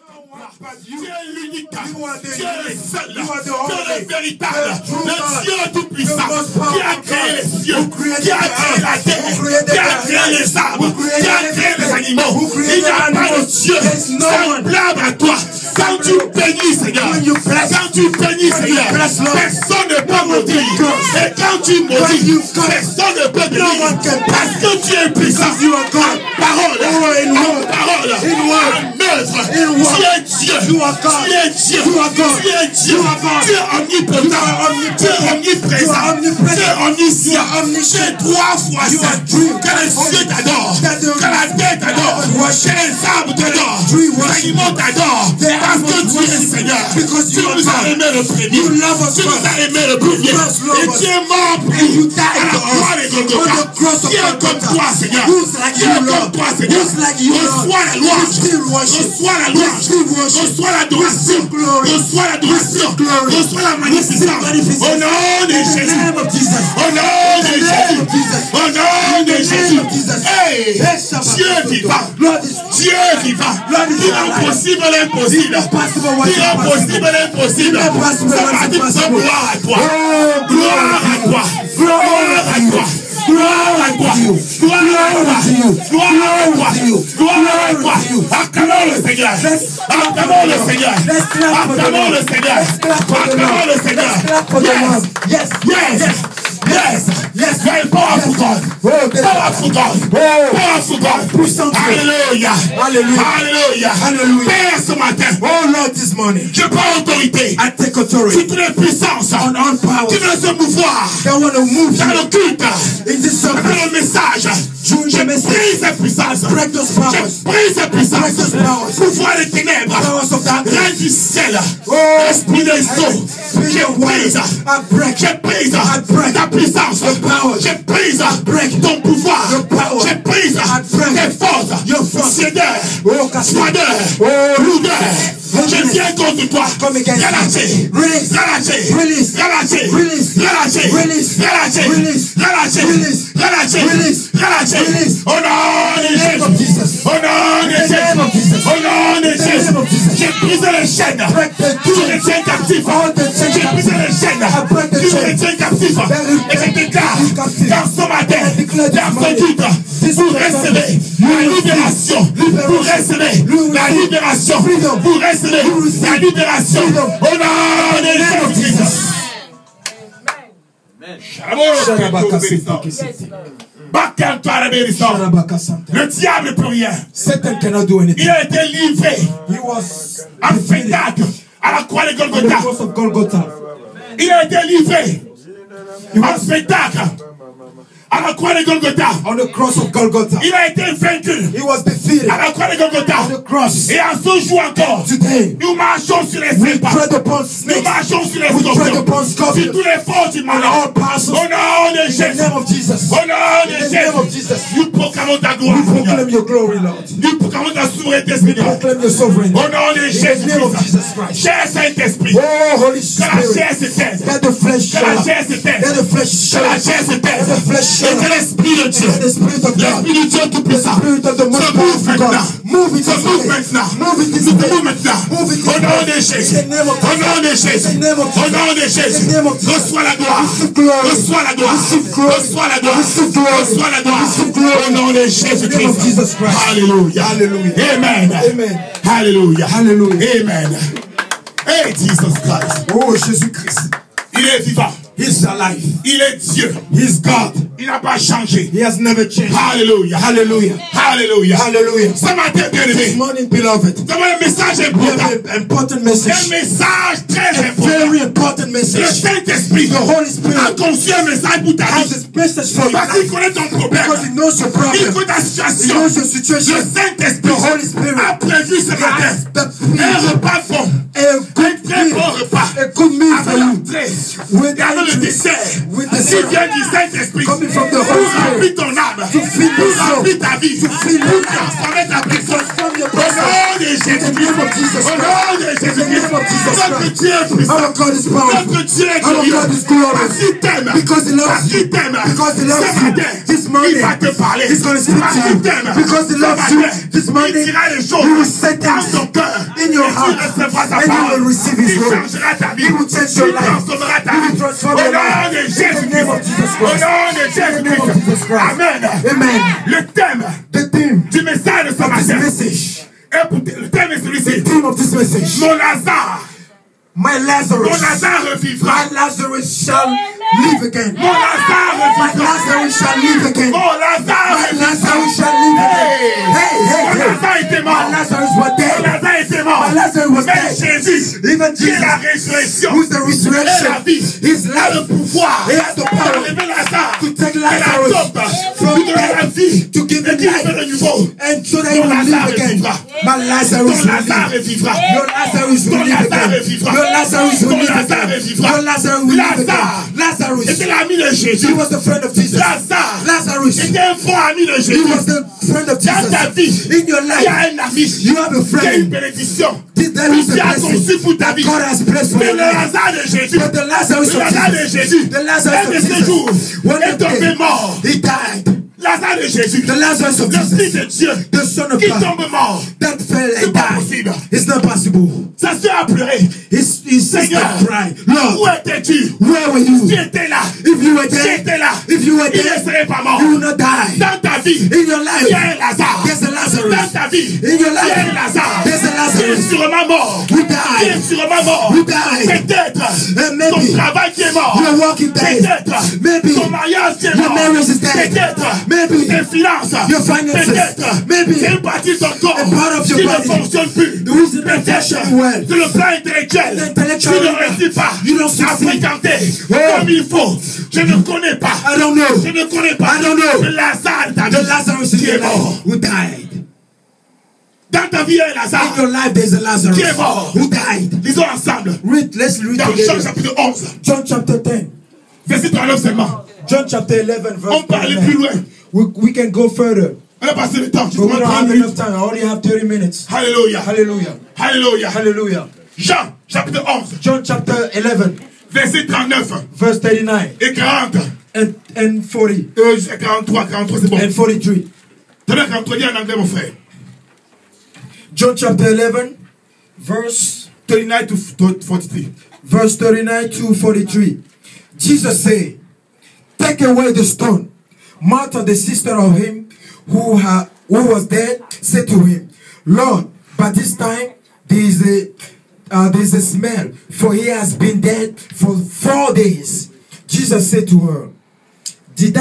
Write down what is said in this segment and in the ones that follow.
Tu es l'unique, tu es le seul, tu es le véritable, le Dieu tout-puissant, qui a créé les cieux, qui a créé la terre, qui a créé les arbres, qui a créé les animaux. Il n'y a pas de Dieu semblable à toi. Quand tu bénis, Seigneur, quand tu bénis, Seigneur, personne ne peut maudire. Et quand tu maudis, personne ne peut bénir. Parce que tu es puissant. En parole, en parole, en œuvre. Tu es Dieu. Tu es Dieu. Tu es Dieu. Tu es omnipotent. Tu es omniprésent. Tu es omniscient. Tu es 3 fois ça. Que les cieux t'adorent. Que la terre t'adore. Que les arbres t'adorent. Les animaux t'adorent. Parce que tu es Seigneur. Tu nous as aimé le premier. Tu nous as aimé le premier. Et tu es mort pour nous. À la croix de Golgotha. Qui est comme toi, Seigneur. Qui est comme toi, Seigneur. Reçois la louange. Reçois la louange. Reçois l'adoration. Reçois l'adoration. Reçois la magnificence. Au nom de Jésus. Au nom de Jésus. Au nom de Jésus. Hey, Dieu vivant. Dieu vivant. Qui rend possible l'impossible. Qui rend possible l'impossible. Ça va dire gloire à toi. Gloire à toi. Gloire à toi. Gloire à toi. Gloire à toi. Gloire à toi. Gloire à toi. Acclamons le Seigneur. Acclamons le Seigneur. Acclamons le Seigneur. Acclamons le Seigneur. Yes. Yes. Yes. Yes. Very powerful God. Powerful God. Powerful God. Alléluia. Alléluia. Alléluia. Père, ce matin. Oh Lord, this morning. Je prends autorité. I take authority. Toutes les puissances. On power. Qui veulent se mouvoir. They want to move. Dans le culte. In this service. Dans le message. Je brise ces puissances. Break those powers. Je brise ces puissances. Break those powers. Pouvoir des ténèbres. Powers of darkness. Reine du ciel. Esprit des eaux. Je brise. Je brise. Ta puissance. Je brise. Ton pouvoir. Je brise. Tes forces. Cédeur. Soideur. Lourdeur. Je viens contre toi. Relâchez. Relâchez. Relâchez. Relâchez. Relâchez. Relâchez. Relâchez. Au nom de Jésus. Au nom de Jésus. Au nom de Jésus. J'ai brisé les chaînes. Tu les tiens captifs. J'ai brisé les chaînes. Tu les tiens captifs. Et je déclare dans ce matin, dans ce titre, vous recevez la libération. Vous recevez la libération. Vous recevez la libération. Au nom de Jésus. Le diable ne peut rien. Il a été livré en spectacle à la croix de Golgotha. Il a été livré en spectacle à la croix de Golgotha. On the cross of Golgotha. Il a été vaincu. He was defeated. À la croix de Golgotha. On the cross. Et à ce jour encore. Today. Nous marchons sur les serpents. Nous marchons sur les scorpions. Sur tous les forces du mal. Au nom de Jésus. Au nom de Jésus. Nous proclamons ta gloire. We proclaim your glory, Lord. Nous proclamons ta souveraineté spirituelle. Proclaim your sovereignty. Au nom de Jésus. Cher Saint-Esprit. Oh, Holy Spirit. Que la chair se taise. Let the flesh. Que la chair se taise. Let the flesh. Que la chair se taise. Let the flesh. Et que l'Esprit de Dieu, l'Esprit de Dieu tout-puissant, se mouve maintenant, au nom de Jésus, au nom de Jésus, au nom de Jésus, reçois la gloire, reçois la gloire, reçois la gloire, reçois la gloire, au nom de Jésus-Christ. Alléluia, Amen, Alléluia, Amen. Hey, Jesus Christ. Oh, Jésus-Christ. Il est vivant. He's alive. Il est Dieu. He's God. Il n'a pas changé. He has never changed. Hallelujah. Hallelujah. Hallelujah. Hallelujah. Ce matin, bien-aimé. This morning, beloved. C'est un message important. Message. Un message très important. Very important message. Le Saint-Esprit. The Holy Spirit. A conçu un message pour ta vie. Parce qu'il connaît ton problème. Because he knows your problem. Il connaît ta situation. He knows your situation. Le Saint-Esprit. The Holy Spirit. A prévu ce matin. Un repas bon. Un très bon repas. A good meal for you. Le dessert, qui vient du Saint-Esprit, pour remplir ton âme, pour remplir ta vie, pour transformer ta personne. Au nom de Jésus-Christ. Au nom de Jésus-Christ. Notre Dieu est puissant. Notre Dieu est glorieux. Parce qu'il t'aime. Parce qu'il t'aime. Ce matin, il va te parler. Parce qu'il t'aime. Ce matin, il dira les choses dans ton cœur. Et tu recevras sa parole. Il changera ta vie. Il transformera ta vie. Au nom de Jésus-Christ. Au nom de Jésus-Christ. Amen. Le thème du message de ce matin. Écoutez, le thème est celui-ci. Mon Lazare. My Lazarus. Mon Lazare revivra. My Lazarus shall live again. Mon Lazare My Lazarus shall live again. Mon Lazare. My Lazarus shall live again. Mon Lazare était mort. My Lazarus was dead. Mon Lazare était mort. My Lazarus was Mais dead. Jésus, Even qui est Jesus, la résurrection, who's the et la resurrection, vie, his a le life, pouvoir he has the power d'enlever Lazare to take et la Lazarus dope, from lui donner la vie, to give et him qu'il life, fait de nouveau. and so that he Ton will live Lazare again. vivra. My Lazarus Ton will Lazare live. vivra. Your Lazarus will Ton live Lazare again. vivra. Your Lazarus will Ton live Lazare again. vivra. Your Lazarus will live Lazare again. Lazarus, était l'ami de Jésus. he was the friend of Jesus. Lazarus, était un bon ami de he Jésus. was the friend of Dans ta vie, Jesus. In your il y a life, un ami, you have a il y a une friend. bénédiction. There is a Dieu a conçu blessing pour ta that vie. God has blessed for Mais your le life. Lazare de Jésus, But the Lazarus le Lazare de of Jesus, Jésus, the Lazarus un de of ces jours, Jesus, one est tombé day, mort. he died. Lazare de Jésus, The Lazarus of le Fils Jesus, de Dieu, the Son of qui God, tombe mort. that fell C'est and pas died. possible. It's not possible. Sa soeur a pleuré. His sister Seigneur, cried, où Lord, étais-tu? where were you? Tu étais là. If you were Tu there, étais là. if you were Il ne there, serait pas mort. you will not die. Dans ta vie, In your il life, y a un Lazare. there's a Lazarus. Dans ta vie, In your il y a un life, Lazare. there's a Qui est Lazarus. sûrement mort. You Qui est died. sûrement mort. You died. Peut-être maybe ton travail qui est mort. you're walking dead. Peut-être Maybe ton mariage qui est your mort. marriage is dead. Peut-être Maybe tes finances. your finances. Peut-être Maybe c'est une partie de ton corps a part of your qui body ne fonctionne plus. the reason not Peut-être functioning well. sur le plan intellectuel, Intellectual, tu ne réussis pas you don't à succeed. fréquenter Oh. comme il faut. Je ne connais pas. I don't know. Je ne connais pas. I don't know. Le Lazare, ta The vie, Lazarus in qui your est mort. life who died. Dans ta vie, il y a un In Lazare your life, there's a Lazarus qui est mort. who died. Lisons ensemble. Let's read Dans Jean together. chapitre 11, John chapter 10. verset 39 seulement. John chapter 11, verse On peut aller plus 39. loin. We can go further, On a passé le temps. but we Justement don't 30 have minutes. enough time. I only have 30 minutes. Alléluia. Hallelujah. Alléluia. Hallelujah. Jean chapitre 11, John chapter 11, verset 39 verse 39 et 40. and 40 Jusqu'à 43, 43 c'est bon. and 43. T'as bien 43 dit en anglais mon frère. John chapter 11, verse 39 to 43. verse 39 to 43. Jesus said, "Take away the stone." Martha, the sister of him who was dead, said to him, "Lord, by this time there is a smell, for he has been dead for 4 days." Jesus said to her, Did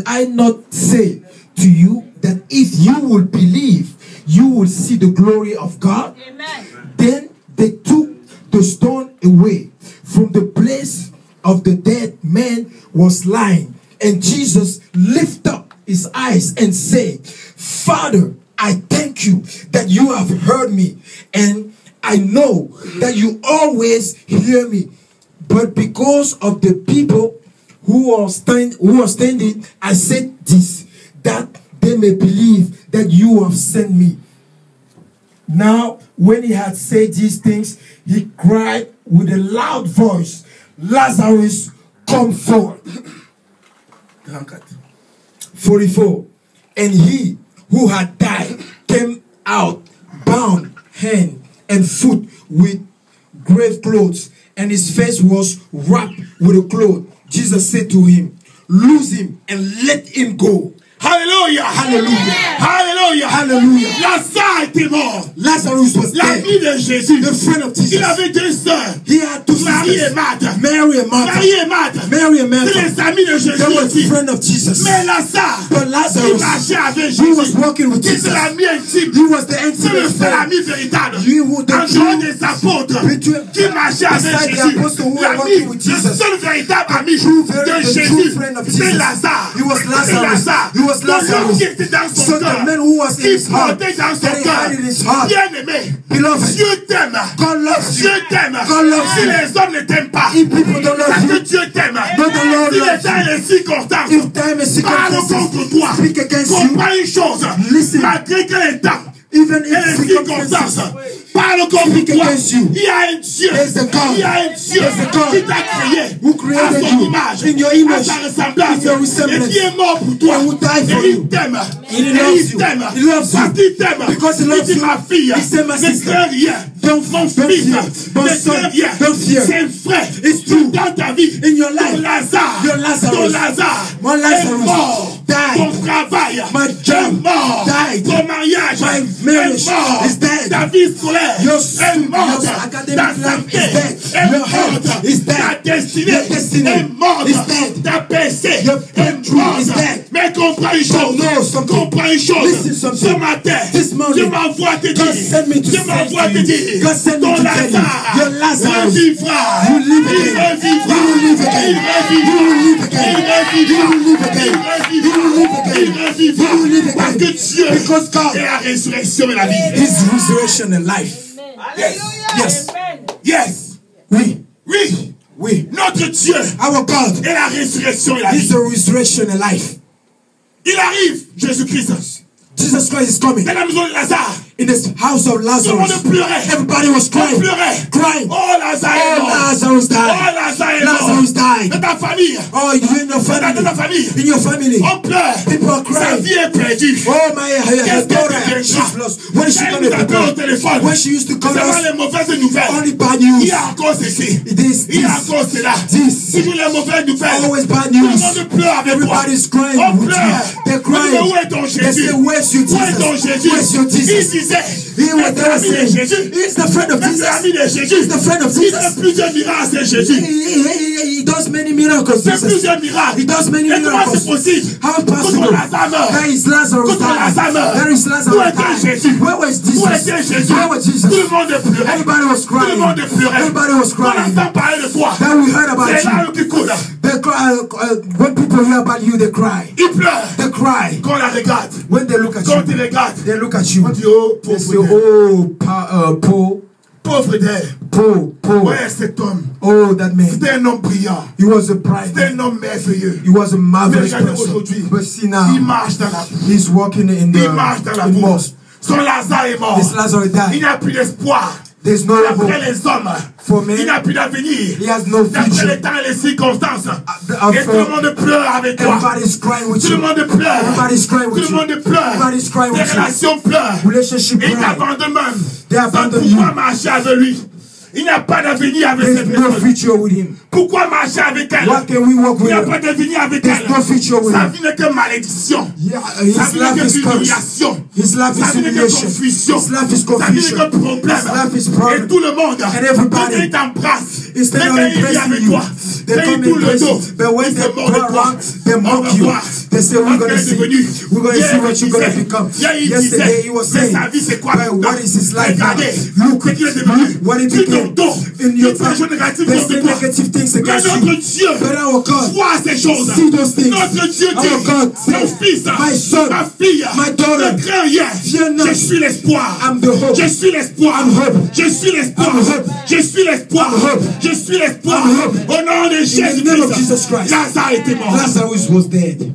I not say to you that if you will believe, you will see the glory of God? Amen. Then they took the stone away from the place of the dead man was lying. And Jesus lifted up his eyes and said, "Father, I thank you that you have heard me, and I know that you always hear me. But because of the people who are standing, I said this, that they may believe that you have sent me." Now, when he had said these things, he cried with a loud voice, "Lazarus, come forth." 44. And he who had died came out, bound hand and foot with grave clothes, and his face was wrapped with a cloth. Jesus said to him, "Loose him and let him go." Alléluia. Hallelujah. Alléluia. Hallelujah. Lazare était mort. Lazarus was dead. L'ami de Jésus. The friend of Jesus. Il avait deux sœurs. He had two Marie et sisters, Marthe. Mary and Martha. Marie et Marthe. Mary and C'est Martha. les amis de Jésus They were aussi. friend of Jesus. Mais Lazare, But il Lazarus, marchait avec he was Jésus. walking with C'est Jesus. l'ami intime. He was the C'est le intimate seul friend. ami véritable. You who En the dehors true des apôtres between- qui marchaient avec beside the Jésus. apostles who were L'ami, walking with le Jesus. seul véritable ami true de the Jésus, true friend of c'est Jesus. Lazare. He was C'est Lazarus. Lazare. He was Donc, l'homme Lazarus. qui était dans son So cœur, the man who was in qui his heart, portait dans son that he cœur, had in his heart. bien-aimé, Beloved, Dieu t'aime. God loves you. Dieu t'aime. God loves Si you. les hommes ne t'aiment pas, If people don't parce love que you, Dieu t'aime. but the Lord Si les loves temps et les circonstances if time is parlent contre toi, speak against you, comprends une chose. listen. Malgré que les temps Even et if les circonstances parlent contre toi, il y a un Dieu, il y a un Dieu qui t'a créé à son image, à sa ressemblance, et qui est mort pour toi, et il t'aime, et il t'aime, parce qu'il t'aime, il dit ma fille, ne crains rien, mon fils, ne crains rien, c'est vrai, dans ta vie, ton Lazare est mort, ton travail est mort, ton mariage est mort, ta vie scolaire est morte, ta santé est morte, ta destinée est morte, ta PC est morte. Mais comprends une chose, ce matin, je m'envoie te dire, ton Lazare revivra, il revivra, parce que Dieu est la résurrection et la vie. His resurrection and life. Yes. Oui. Notre Dieu Our God est la résurrection et la is vie. the resurrection and life. Il arrive, Jésus-Christ. Jesus Christ is coming. Dans la maison de Lazare, In this house of tout le monde Lazarus, pleurait. everybody was On crying. pleurait. Oh, Lazare est mort. Lazarus died. Oh, Lazare est mort. Lazarus died. Dans ta famille, Oh, you in your dans ta family. famille, In your family. on pleure. People are Sa crying. vie est perdue. Oh, my Qu'est-ce daughter, qu'elle deviendra? she's lost. When is she Elle going nous to appelle au be? téléphone. When she used to call C'est pas us, les mauvaises nouvelles. only bad Il news. y a encore ceci. This, Il y a encore cela. this. Toujours les mauvaises nouvelles. Always bad Tout le news. monde pleure avec toi. Everybody's crying On with pleure. you. They're On dit, mais crying. où est ton They Jésus? say, where's your Où est ton Jesus? Jésus? Where's your Il Jesus? disait, He was c'est l'ami de saying, Jésus. he's the friend of C'est Jesus. l'ami de Jésus. He's the friend of Il Jesus. fait plusieurs miracles, c'est Jésus. He does many miracles. Il fait Jesus. plusieurs miracles. He does many Et comment miracles. c'est possible? How Quand possible? Lazare meurt. There is Lazarus Quand Lazare died. meurt. There is Où Lazarus était died. Jésus? Where was Où Jesus? était Jésus? Where was Jesus? Tout le monde pleurait. Everybody was Tout le crying. monde pleurait. Everybody was On crying. entend parler de toi. Then we heard about C'est you. là qui coule. They cry, when people hear about you, they cry. Il pleure. They cry. Quand on la regarde. When they look at Quand you, il regarde. they look at you. On dit, oh, They say, pauvre d'elle. oh, poor. Pauvre d'elle. Poor. Ouais, cet homme. Oh, that man. C'était un homme brillant. He was a bright C'était man. un homme merveilleux. He was a marvelous Mais regardez person. aujourd'hui. But see Il now, marche dans la boue. he's walking in Il marche dans la the boue. mosque. Son Lazare est mort. This Lazarus Il died. n'y a plus d'espoir. There's no hope D'après les hommes, for me. il n'y a plus d'avenir. He has no D'après future. les temps et les circonstances. of, Et tout le monde pleure avec toi. Everybody's crying with Tout le you. monde pleure. Everybody's crying Tout with le you. monde pleure. Everybody's crying Tes with you. relations pleurent. Relationship Et ils cry. t'abandonnent même. They Sans abandon pouvoir you. marcher avec lui. Il n'y a pas d'avenir avec There's cette no personne. future with him. Pourquoi marcher avec elle? What can we walk Il with n'y a her? pas d'avenir avec There's elle. no future with Sa him. vie n'est que malédiction. Yeah, Sa his vie life n'est que is cursed. humiliation. His life Sa is vie n'est que humiliation. confusion. His life is Sa vie n'est confusion. que problème. His life is Et problem. tout le monde, And everybody quand il t'embrasse, Instead mais of quand il vit impressing avec you, toi, they quand il come tourne le impress dos, you. But when il they se go moque de toi. around, they On mock va you. voir. They say, we're going to see. We're going to see what you're going to become. Yesterday he was saying, sa vie c'est quoi? well, what is his life now? Regardez, Look, ce qu'il est devenu. what he Tu ton became. dos. In your Il fait des choses négatives they contre say toi. negative things Mais against notre you. Dieu But our God, voit ces choses. see those things. Notre Dieu Our dit, God mon says, fils, my son, ma fille, my daughter, ne crains rien. fear not. Je suis l'espoir. I'm the hope. Je suis l'espoir. I'm hope. Je suis l'espoir. I'm hope. Je suis l'espoir. I'm hope. Je suis l'espoir. I'm hope. Au nom de In the name of Jesus Jésus-Christ. Christ. Lazare était mort. Lazarus was dead.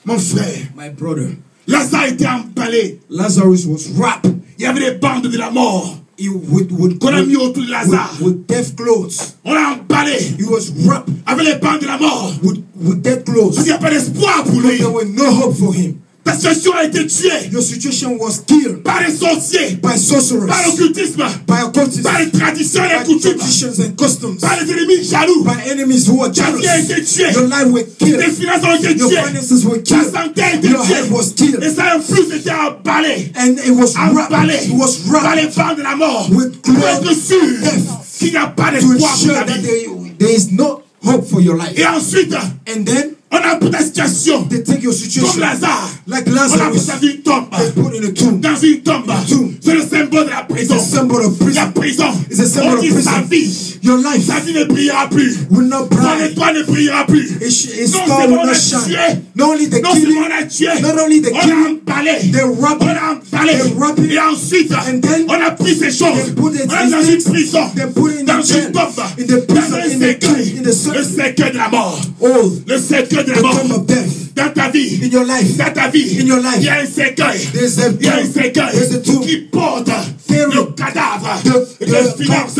Mon frère, My brother, Lazare était emballé. Lazarus was wrapped. Il y avait des bandes de la mort He would qu'on a mis autour de Lazare. with death clothes. On l'a emballé He was wrapped avec les bandes de la mort. with death clothes. Il n'y a pas d'espoir pour But lui. there was no hope for him. Ta situation a été tuée Your situation was killed par les sorciers, by sorcerers, par l'occultisme, by occultism, par les traditions et by les coutumes, traditions and customs, par les ennemis jaloux. by enemies who were Ta vie a jealous. été tuée. Your life was Tes killed. finances ont été Your tuées. finances were Ta killed. santé a été Your health was tuée. killed. Et ça a plus été emballé. And it was wrapped. Emballé It was par les wrapped bandes de la mort. with Pour clothes être sûr death qu'il n'y a pas to d'espoir pour ensure ta that vie. there is no hope for your life. Et ensuite, And then on a pris ta situation. they take your Comme situation Lazare. like On a pris Lazarus. sa vie une tombe. They put in a tomb. Dans une tombe. tomb. C'est le symbole de la It's prison. a symbol of La prison. prison. It's a symbol On of dit sa prison. vie. Your life Sa vie ne brillera plus. will not Son bright. étoile ne brillera plus. Its Non star seulement will on not a shine. tué. Not only the Non seulement killing, on a tué. not only the On a killing, emballé. they wrap On it. a emballé. They wrap it. Et ensuite, And then on a pris ces choses. they put it On a in dans une things. prison. They put it in Dans the une jail. tombe. In the prison, Dans un in the cercueil. in the Le cercueil de la mort. Oh, Le cercueil de the la mort. tomb of death. Dans ta vie, vie, in your life, dans ta vie, in your life, il y a un cercueil. there's a Il y a un cercueil qui porte le cadavre de finances.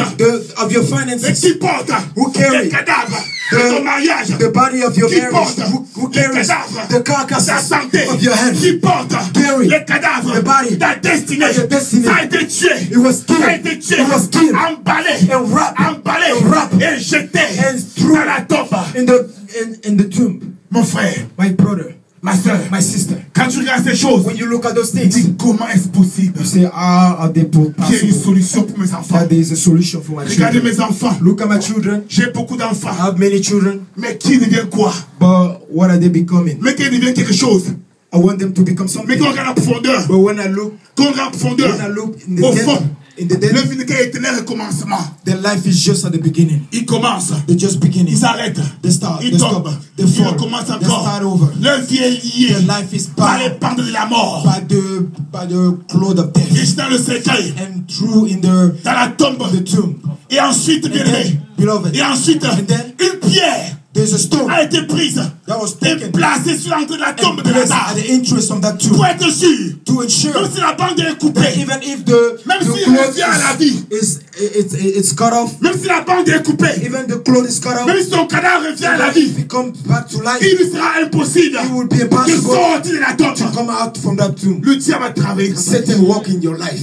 of your Et finances, qui porte who carry le cadavre de ton mariage. the body of your Qui marriage, porte who le carries cadavre the de ta carcass santé. of your health. Qui porte Carry le cadavre the body de ta destinée. of your destiny. Ça a été tué. It was killed. Ça a été tué. It was killed. Emballé. And wrapped. Emballé. And wrapped. Et jeté And threw dans la tombe. in the tomb. Mon frère, My brother, ma soeur, my sister, quand tu regardes ces choses, when you look at those tu things, dis comment est-ce possible you say, how are they qu'il y ait une possible? solution pour mes enfants. That there is a solution for my Regardez children. mes enfants. Look at my children. J'ai beaucoup d'enfants. I have many children, Mais qui devient quoi? but what are they becoming? Mais qui devient quelque chose. I want them to become Mais something. quand on regarde la profondeur, But when I look in the au depth, fond, in the le depth, vinaigre est un recommencement. their life is just at the beginning. Il commence, They're just beginning. il s'arrête, They start. il They tombe, stop. They il fall. recommence They encore. start over. Leur vie est liée Their life is par les bound bandes de la mort. by the cloud of death. Et dans le cercueil, And through in the dans la tombe. tomb. Et ensuite, bien aimé, Beloved, et ensuite, And then- une pierre there's a stone a été prise that was et taken placée sur l'entrée de la tombe and de placed Lazare. at the entrance of that tomb Pour être sûr, to ensure même si la bande est that coupée, even if the même si il cloth revient à la vie, it's cut off, même si la bande est coupée, even the cloth is cut off, même si son cadavre revient à la even if vie, he comes back to life, il lui sera impossible it will be de impossible sortir de la to tombe. come out from that tomb. Le diable a travaillé comme ça. Satan walk in your life.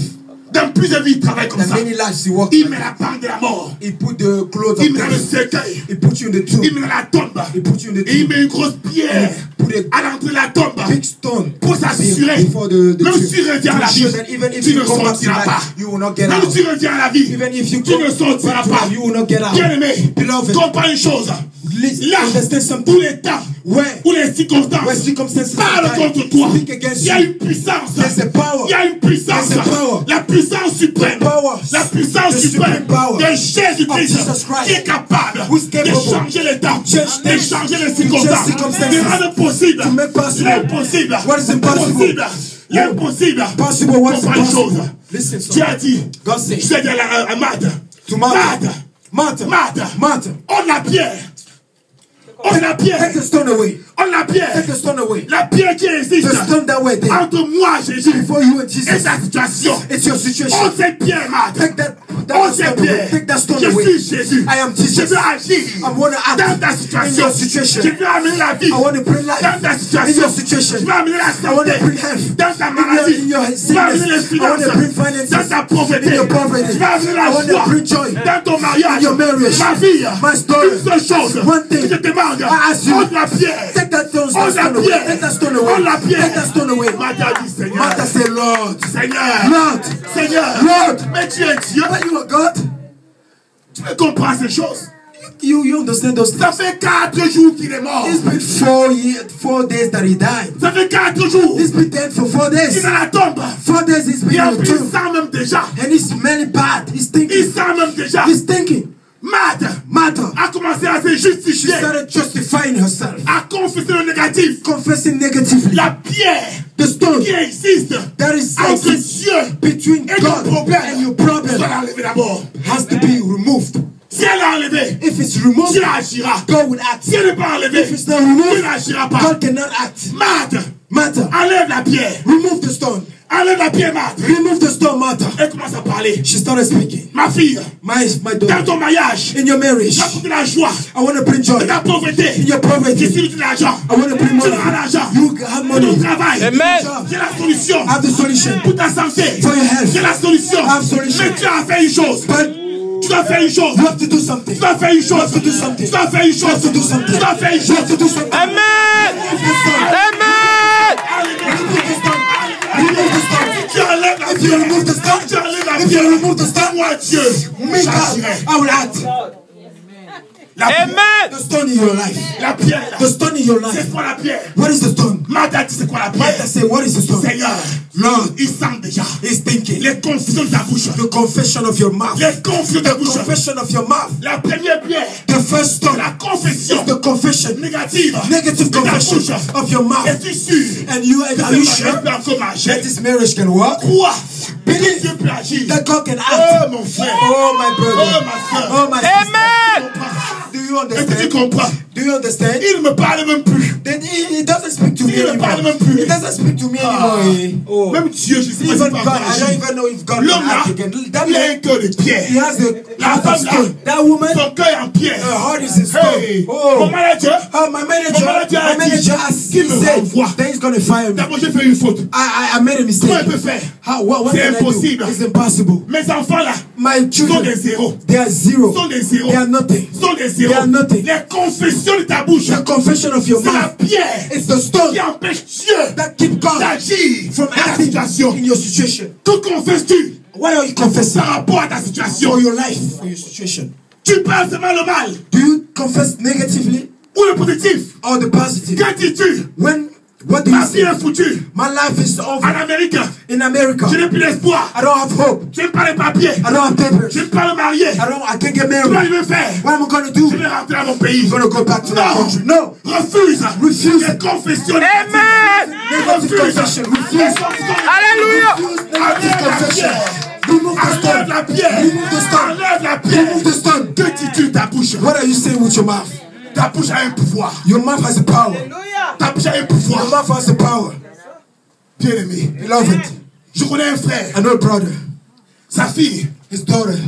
Dans plusieurs vies, il travaille comme And ça. many lives he walk. Il met la bande de la mort. He put the clothes Il of met dans le death. cercueil. He put you in the tomb. Il met dans la tombe. He put you in the Et il tomb. met une grosse pierre Put a à l'entrée de la tombe big stone pour s'assurer. before the Même tomb. si tu reviens à la To vie, ensure that even if tu you ne come back to sortiras pas. life, you will not get Même out. si tu reviens à la vie, Even if you tu ne come sortiras back to pas. life, you will not get out. Bien aimé, Beloved, comprends une chose. Là understand où something. les temps, Where où les circonstances where circumstances parlent are contre toi, speak against il y a you, une puissance. there's a power. Il y a une puissance. There's a power. La puissance suprême. The power. La puissance The suprême supreme power de Jésus-Christ of Jesus Christ. qui est capable Who's capable de changer les temps, change de things, changer les to change circonstances, circumstances, de rendre possible to make possible l'impossible. what is impossible. Possible. L'impossible. Possible what is Comprends une chose. impossible. Listen, son. Tu as dit, God says je t'ai dit à Marthe, to Martha, Marthe, Martha, on la pierre. On la pierre. take the stone away. On la pierre. Take the stone away. La pierre qui existe The stone that were there entre moi, Jésus, before you and et Jesus. ta situation. It's your situation. On cette pierre, Marthe. Take that On stone cette away. pierre. Take that stone Je away. suis Jésus. I am Je Jesus. veux agir I want to act dans ta in situation. your situation. Je veux amener la vie I want to bring dans life ta in situation. your situation. Je veux amener la I want santé to bring health dans ta in maladie. your Je veux amener les sickness. I want to bring finances finances dans ta pauvreté. in your poverty. Je veux amener la I want to joie bring joy dans ton mariage. in your marriage. Ma fille, My story. une seule chose One thing. que je te demande, I ask you. ôte la pierre. Take that stone On la away. pierre. Take that stone away. On la pierre. Take that stone away. Marthe a dit, Seigneur. Martha said, Lord, Seigneur. Lord, Seigneur. Lord. Mais tu es Dieu. but you are God. Tu peux comprendre ces choses. You understand those things. Ça fait 4 jours qu'il est mort. It's been 4 days that he died. Ça fait 4 jours. He's been dead for 4 Il est days. dans la tombe. 4 days he's been Et en in the plus, il tomb. sent même déjà. And he's smelling bad. He's Il thinking. sent même déjà. He's thinking. Marthe a commencé à se She justifier, started justifying herself. à confesser le négatif. Confessing negatively. La pierre The stone qui existe that is entre exists Dieu between et ton God problème and your doit problem l'enlever d'abord. has to be removed. Si elle l'a enlevé, If it's removed, Dieu agira. God will act. Si elle n'est pas enlevée, If it's not Dieu removed, n'agira pas. God cannot act. Martha, Enlève la pierre. remove the stone. Enlève la pierre, Marthe. Remove the stone, Martha. Elle commence à parler. She started speaking. Ma fille, My dans daughter, ton mariage, in your marriage, tu as de la joie. I want to bring joy. Dans ta pauvreté, In your tu poverty, suis de l'argent. I want to bring Tu money. auras l'argent. You have Pour ton money. travail, Amen. j'ai la solution. I have the solution. Pour ta santé, For your health. j'ai la solution. I have solution. Mais tu as fait une chose. But Tu dois faire une chose. you have to do something. Tu dois faire une chose. You have to do something. Tu dois faire une chose. You have to do something. Tu dois faire une You have to chose. do something. Amen. Amen. Remove the stone. Remove the stone. Tu enlèves la If you pierre. remove the stone, Tu enlèves la if you pierre. remove the stone, Moi, Dieu, me God, j'agirai. I will act. La pierre. Amen. The stone in your life. La pierre. là. The stone in your life. C'est quoi la pierre? What is the stone? Marthe a dit c'est quoi la Martha pierre? said, what is the stone? Seigneur, Lord, il sent déjà he's thinking. les confusions de ta bouche. The confession of your mouth. Les confusions de ta The bouche. confession of your mouth. La première pierre, The first stone. la confession The confession. négative Negative de ta confession bouche. of your mouth. Es-tu sûr And you, que are you ce mariage sure peut encore marcher? that this marriage can work? Crois que Believe Dieu peut agir. that God can Oh act. mon frère. Oh my Oh brother. ma soeur. Oh my sister. Amen. Do you you Est-ce que tu understand? comprends? Do you understand? Il ne me parle même plus. Then he doesn't speak to me Il ne parle anymore. même plus. He doesn't speak to me anymore. Oh. Même Dieu, je sais pas Even si God, pas I don't even know if God can L'homme là, act again. That il a man, un cœur de pierre. he has the La heart of femme là, stone. That woman, son cœur est en pierre. her heart is in stone. Hey, Oh. mon manager, My manager has qu'il me said renvoie. that he's going to fire me. D'abord, j'ai fait une faute. I made a mistake. Comment elle peut faire? What C'est can I do? impossible. It's impossible. Mes enfants là, My sont children, des zéros. they are zero. Sont des zéros. They are nothing. Sont des They zéros. are nothing. Les confessions de ta bouche, The confession of your c'est la mouth, pierre it's the stone qui empêche Dieu that keep God d'agir from dans ta acting situation. in your situation. Que confesses-tu What are you confessing? par rapport à ta situation? For your life, for your situation. Tu parles seulement le mal Do you confess negatively ou le positif? or the positive? Quand dis-tu? What do you Ma vie say? est foutue. My life is En over. Amérique, In America, je n'ai plus d'espoir. I don't have hope. Je n'ai pas les papiers. I don't have papers. Je n'ai pas le marié. I can't get Comment married. je vais faire? What am I going to do? Je vais rentrer dans mon pays. I'm going to go back to that Non. country. No. Refuse. Refuse. Les confessions. Amen. Negative confession. Refuse. Alléluia. Negative confession. Remove the Enlève stone. la pierre. Remove the stone. Enlève la pierre. Remove the stone. Que dis-tu ta bouche? What are you saying with your mouth? Ta bouche a un pouvoir. Your mouth has a power. Ta bouche a un Your pouvoir. mouth has a power. Bien-aimé, Beloved, je connais un frère. I know a brother. Sa fille, His daughter,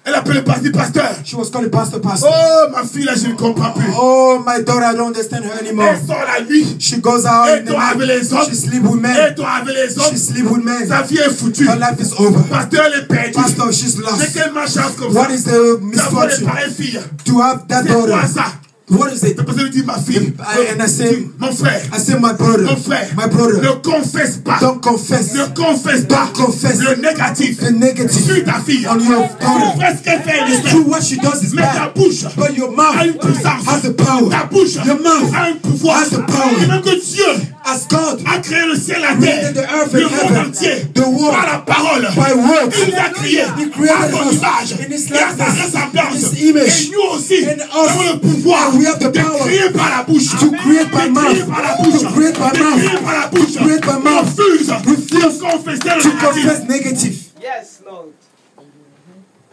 elle appelle le pasteur. she was called a pastor. Oh, ma fille là, je ne comprends plus. Oh, my daughter, I don't understand her anymore. Elle sort la nuit. She goes out Elle in the dort avec night. les hommes. She sleep with men. Elle dort avec les She hommes. sleep with men. Sa vie est foutue. Her life is over. Pasteur, elle est perdue. Pastor, she's C'est lost. quelle malchance comme ça? What is the D'avoir des misfortune pareilles filles. to have that C'est quoi daughter? ça? What is it? Le pasteur lui dit, ma fille. And I say, Mon frère. my brother, Mon frère. my brother, Ne confesse pas. don't confess Ne confesse pas. Don't confess Le négatif. the negative Sur ta fille. on your Tu daughter. fais ce qu'elle fait. elle It's fait. true, what she does is Mais ta bad. bouche But your a mouth une puissance. has the power. Ta bouche Your mouth a un pouvoir. has the power. Et même que Dieu As God a créé le ciel et la created terre, the earth le and monde heaven, entier, the world, par la parole. by word, Il nous a créé He created à son us image in His et à sa likeness, ressemblance. in His image. Et nous aussi, And nous avons le pouvoir and we have the de power créer par la bouche. to create by De mouth, créer par la bouche. to create by De mouth, créer par la bouche. to create by mouth. Refuse de confesser le to négatif. confess negative. Yes, Lord.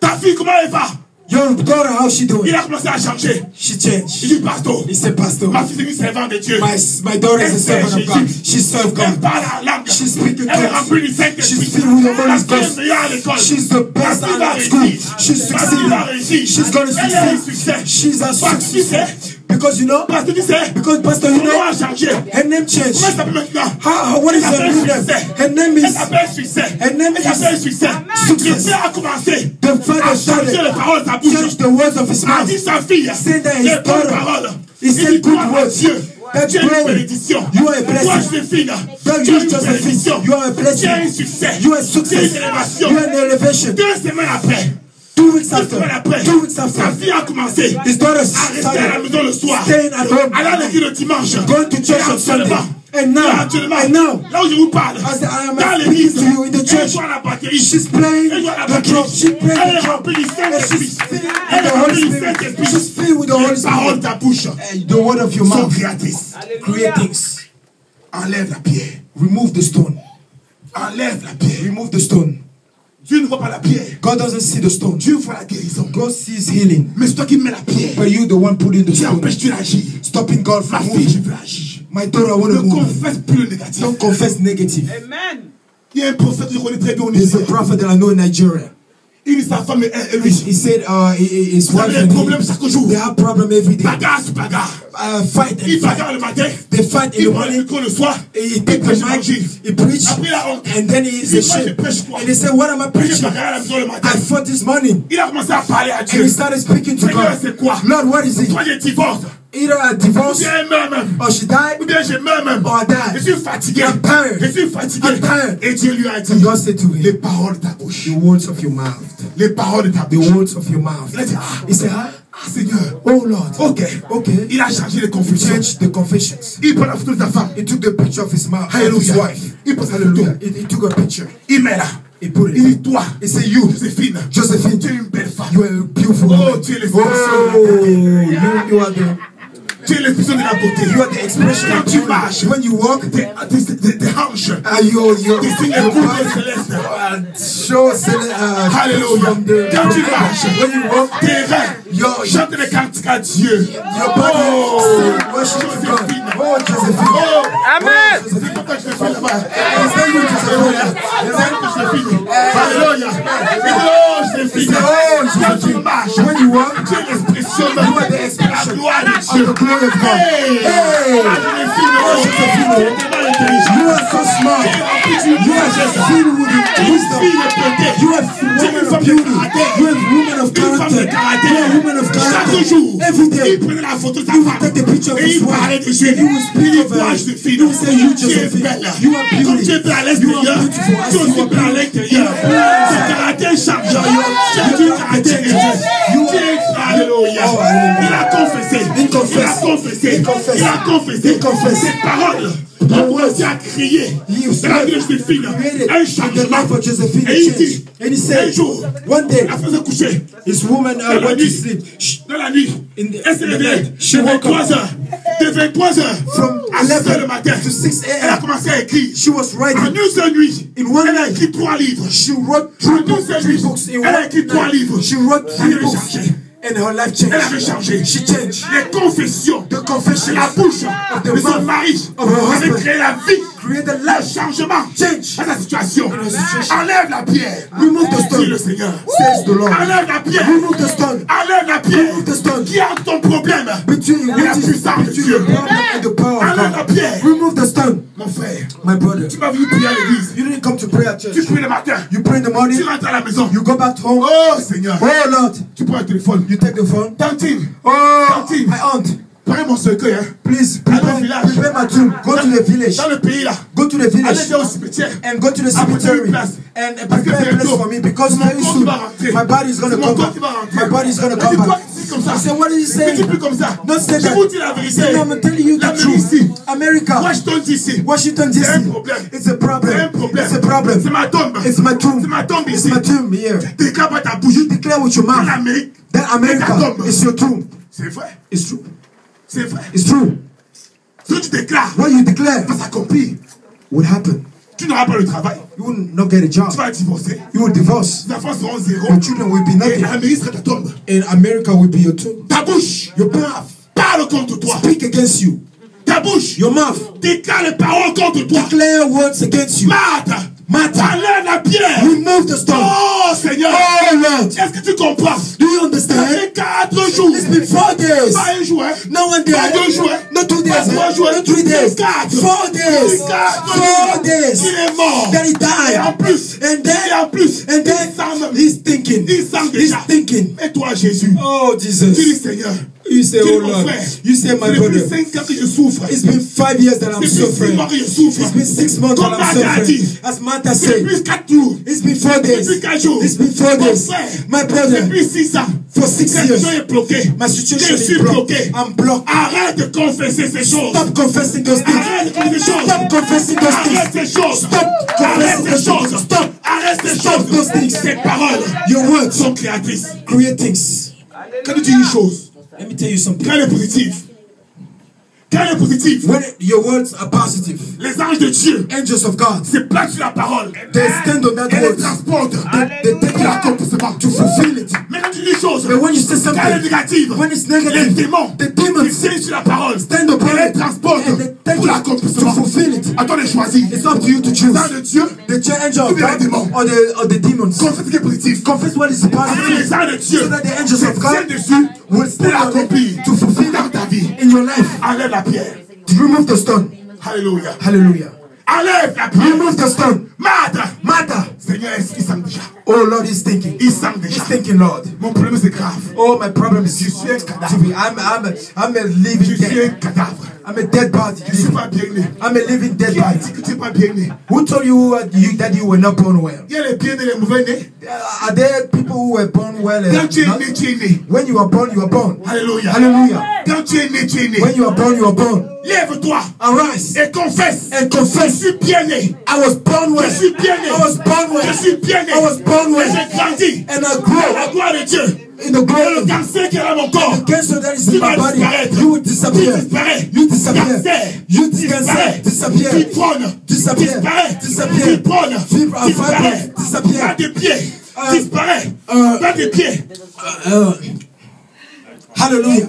Ta fille, comment elle va? Your daughter, how's she doing? Il a commencé à changer. She Il changed. dit, pasteur, He said, Pastor, ma fille est une servante de Dieu. my daughter is a servant of God. She serves Elle God. parle en langue. She speaks in Elle est tongues. remplie du Saint-Esprit. She's filled with the Holy La fille est Ghost. meilleure à l'école. She's the best La fille va at school. réussir. She's La fille va succeeding. réussir. She's going to Elle a un succeed. succès. She's a Parce que tu success. sais, Because you know, parce que tu sais, because Pastor, son you nom know, a changé. her name changed. Comment elle s'appelle maintenant? What is Elle her s'appelle new name? Succès. Her name Elle is s'appelle Succès. Her name Elle s'appelle is Succès. Success. Le Père a commencé the à father changer started les paroles de sa bouche. change the words of his A mouth. dit sa fille, Said that his les bonnes daughter, paroles. he Il said dit, good toi, words. Dieu, That tu es une glory. bénédiction. You are a Toi, blessing. Joséphine, That tu you es une Josephine, bénédiction. you are a blessing. Tu es un succès. You are a Tu es success. une élévation. You are an elevation. 2 semaines après, 2 weeks 2 after, semaines après, 2 weeks after, sa fille a commencé his daughter à rester à la started maison le soir. staying at home, Aller à l'église le dimanche. going to church on Sunday. And now, là où je vous parle, as I am dans speaking l'église, to you in the elle church, joue à la batterie. she's playing Elle joue à la the batterie. drum. She plays Elle est the drum. remplie du And Saint-Esprit. she's filled with Elle est the remplie Holy du Spirit. Saint-Esprit. She's filled with the Holy Les paroles Spirit. de ta bouche And the word of your sont mouth créatrices. create things. Enlève la pierre. Remove the stone. Enlève la pierre. Remove the stone. Dieu ne voit pas la pierre. God doesn't see the stone. Dieu voit la guérison. God sees healing. Mais c'est toi qui mets la pierre. But you the one putting the Qui stone. empêche-tu d'agir. Stopping God Ma from fille, je moving. veux agir. My daughter, I want Ne to move. confesse plus le négatif. Don't confess negative. Amen. Il y a un prophète que je connais très bien au There's a Nigeria. prophet that I know in Nigeria. Il dit sa femme et lui. He said his Vous wife avez and des problèmes he, chaque jour. they have problem every day. Bagarre sur bagarre. Fight Il and fight. bagarre le matin. They fight in Il the prend le morning. micro le soir. He Il take the prêche mic, l'évangile. he preach, Après la honte. and then he is Il dit, moi, je ashamed. prêche quoi? And he said, what am I J'ai preaching? bagarre à la maison le matin. I fought this morning. Il a commencé à parler à And Dieu. he started speaking to Seigneur, God. c'est quoi? Lord, what is it? Soit je divorce. Either I Ou divorce bien elle meurt même. or she died. Ou bien je meurs même. Or I die. Je suis fatigué. I'm tired. Je suis fatigué. I'm tired. Et Dieu lui a dit, And God said to les him, paroles de ta bouche. the words of your mouth. Les paroles de ta The bouche. words of your mouth. Il a dit, He said, ah Seigneur. oh Lord. Ok. Okay. Il a changé les He confessions. changed the confessions. Il prend la photo de sa femme. He took the picture of his mouth, of his Hallelujah. wife. Il prend sa Hallelujah. photo. He took a picture. Il met là. He put it. Il dit, toi, He said, you, Joséphine, Josephine, tu es une belle femme. you are a beautiful Oh, woman. tu es Oh, l'expression you are the Tu es l'expression de la beauté. you are the expression Quand of tu beauty. marches, When you walk, tes hanches anges. Your Des signes de couleur céleste. shows Alléluia. Quand tu marches, when you walk, tes reins chantent les cantiques à Dieu. your body worship to God. Oh, Josephine. Oh, Amen. c'est pourquoi je fais là-bas. Is that you, Josephine? Les ailes que je finis. Alléluia. Oh, je finis. Oh, Quand tu Josephine. marches, When you walk, tu es l'expression de you are the expression la gloire de of Dieu. the glory of God. Hey! Hey! You are so smart. You are just filled with wisdom. You are woman of beauty. You are woman of character. You are woman of character. Every day, Il prenait la photo de sa you will femme. take a picture of Et his il parlait wife. de Dieu. You will speak of her. You will say, you Tu es Josephine. belle. You are Comme tu es beauty. belle à You l'extérieur, are beautiful. tu es aussi belle à l'intérieur. Ton caractère change. Tu es un caractère de Dieu. Tu es, alléluia. Il a confessé. Il a confessé. Il a confessé. Ses paroles ont commencé à crier. C'est la vie de Joséphine. Un changement. Et il dit, And he un said, jour, one day, elle faisait coucher. this woman went to sleep. Dans la nuit, elle s'est réveillée She de woke up. 23 heures. De 23 heures From à 6 heures le 11 matin. to 6 Elle a a.m. commencé à écrire. She was En writing. une seule nuit, In one elle a night, écrit 3 livres. she wrote En une three seule nuit, books. In elle a one écrit 3 night, livres. she wrote Elle three avait books. changé. And her life Elle avait changed. changé. She changed. Les confessions The confession de la bouche of the de son mouth mari of her avait husband créé la vie. created Le life. changement Change. à sa situation. In her situation. Enlève la pierre. Remove the Dit le stone, Seigneur. says the Lord. Enlève la pierre. Remove the stone. Enlève la pierre. Remove the stone. Qui a ton problème? Between Et la which is puissance de between Dieu. the problem and the power of Enlève la God. pierre. Remove the stone, Mon frère, my brother. tu m'as vu prier à l'église. You didn't come to pray at Tu church. pries le matin. You pray in the morning. Tu rentres à la maison. You go back home. Oh Seigneur. Oh Lord, Tu prends un téléphone. you take the phone. Tantine. Oh, Tantine. my aunt, Prends mon cercueil. Hein. please Allez au prepare village. my tomb. Go to the village. Dans le pays là. Go to the Allez village déjà au cimetière. and go to the Apportez une cemetery place. and Parce que prepare a place bientôt, for me because mon very corps soon va rentrer. my body is going to Mon come corps back. qui va rentrer. My body is going to Mais come dis-toi back. ici comme ça. I said, what is he Ne dis saying? plus comme ça. Don't say Je that. vous dis la vérité. Say, no, I'm telling you the L'Amérique ici. truth. America, Washington DC. Washington C'est un DC, problème. it's a problem. C'est un problème. It's a problem. C'est ma tombe. It's my tomb. C'est ma tombe It's ici. my tomb here. Déclare pas ta bouche. You declare with your Dans mouth l'Amérique. that America tombe. is your tomb. C'est vrai. It's true. C'est vrai. It's true. Ce que tu déclares What you declare va s'accomplir. would happen. Tu n'auras pas le travail. You will not get a job. Tu vas divorcer. You will divorce. Tes enfants seront zéro. Your children will be Et nothing. l'Amérique sera ta tombe. And America will be your tomb. Ta bouche Your mouth parle contre toi. speak against you. Ta bouche Your mouth déclare les paroles contre toi. declare words against you. Marthe, Martha, enlève la pierre. remove the stone. Oh Seigneur. Oh Lord, Est-ce que tu comprends? do you Ça understand? fait 4 jours. It's been 4 days. Pas un jour. Hein? No one day. Pas 2 jours. Not 2 days. Pas 3 jours. Not 3 days. 4. 4 days. 4 days. Il est mort. Then he Et en died. plus. And Et then, en plus. and then he's thinking. Il sent He's déjà. thinking. Et toi Jésus. Oh Tu dis Jesus. Seigneur. You say, Tu dis oh mon Lord. frère. You say, my Depuis brother. 5 ans que je souffre. It's been 5 years that I'm Depuis 6 suffering. mois que je souffre. It's been 6 months Comme that I'm Martha a dit. suffering. As Martha said, Depuis 4 jours. it's been 4 days. Depuis 4 jours. It's been 4 Mon days. frère. My brother, Depuis 6 ans. for 6 La years, situation est bloquée. my situation Je is suis bloqué. blocked. I'm blocked. Arrête de confesser ces choses. Stop confessing those things. Arrête de confesser ces choses. Stop confessing those Arrête things. ces choses. Stop Arrête confessing ces those choses. things. Stop. Arrête ces Stop those choses. things. Ces paroles Your words sont créatrices. create things. Quand tu dis une chose, Let me tell you something. quand elle est positive, quand elle est positive, When your words are positive, les anges de Dieu angels of God, se placent sur la parole. they stand on that Elle les word. transporte. They take it L'accomplissement. to fulfill it. Mais quand tu dis une chose, But when you say quand elle est something, négative, when it's les negative, démons the demons ils tiennent sur la parole. stand upon Et les it transportent and they take pour it to l'accomplissement. fulfill it. À toi de choisir. It's up to you to Les choose. anges de Dieu, The angel of Ou bien les God démons. or the demons. confesse ce qui est positif. Confess what is Avec positive les anges de Dieu, so that the angels se of God tiennent dessus will pour stand on l'accomplir it to fulfill dans it ta vie. in your life. Enlève la pierre. Remove the stone. Alléluia. Hallelujah. Enlève la pierre. Remove the stone. Marthe. Martha. Seigneur, est-ce qu'il sent déjà? Oh Lord is thinking. Il sent He's déjà. thinking, Lord. Mon problème c'est grave. Oh, my problem is Je suis un cadavre. I'm a Je living suis un dead. cadavre. I'm a dead body. Je ne suis pas bien né. I'm a living dead Qui a body. dit que tu n'es pas bien né? Who told you, that you were not born well? Il y a les bien nés et les mauvais nés. Are there people who were born well? Quand tu es not? né, tu es né. When you are born, you are born. Alléluia. Hallelujah. Quand tu es né, tu es né. When you are born, you are born. Lève-toi Arise et confesse. and Je confess. suis bien né. I was born well. Je suis bien né. I was born well. Je suis bien né. I was born Et well. j'ai grandi. And I À grew la gloire de Dieu. in the Et glory le of cancer qui est dans mon corps. the cancer that is Tu in vas my body. disparaître. You will disappear. Tu disparais. You disappear. Cancer. You disappear. Disappear. Tu trônes. Disappear. disparaît. Fibrone, disparaît. Pas de pieds, disparaît. Pas de pieds. Hallelujah.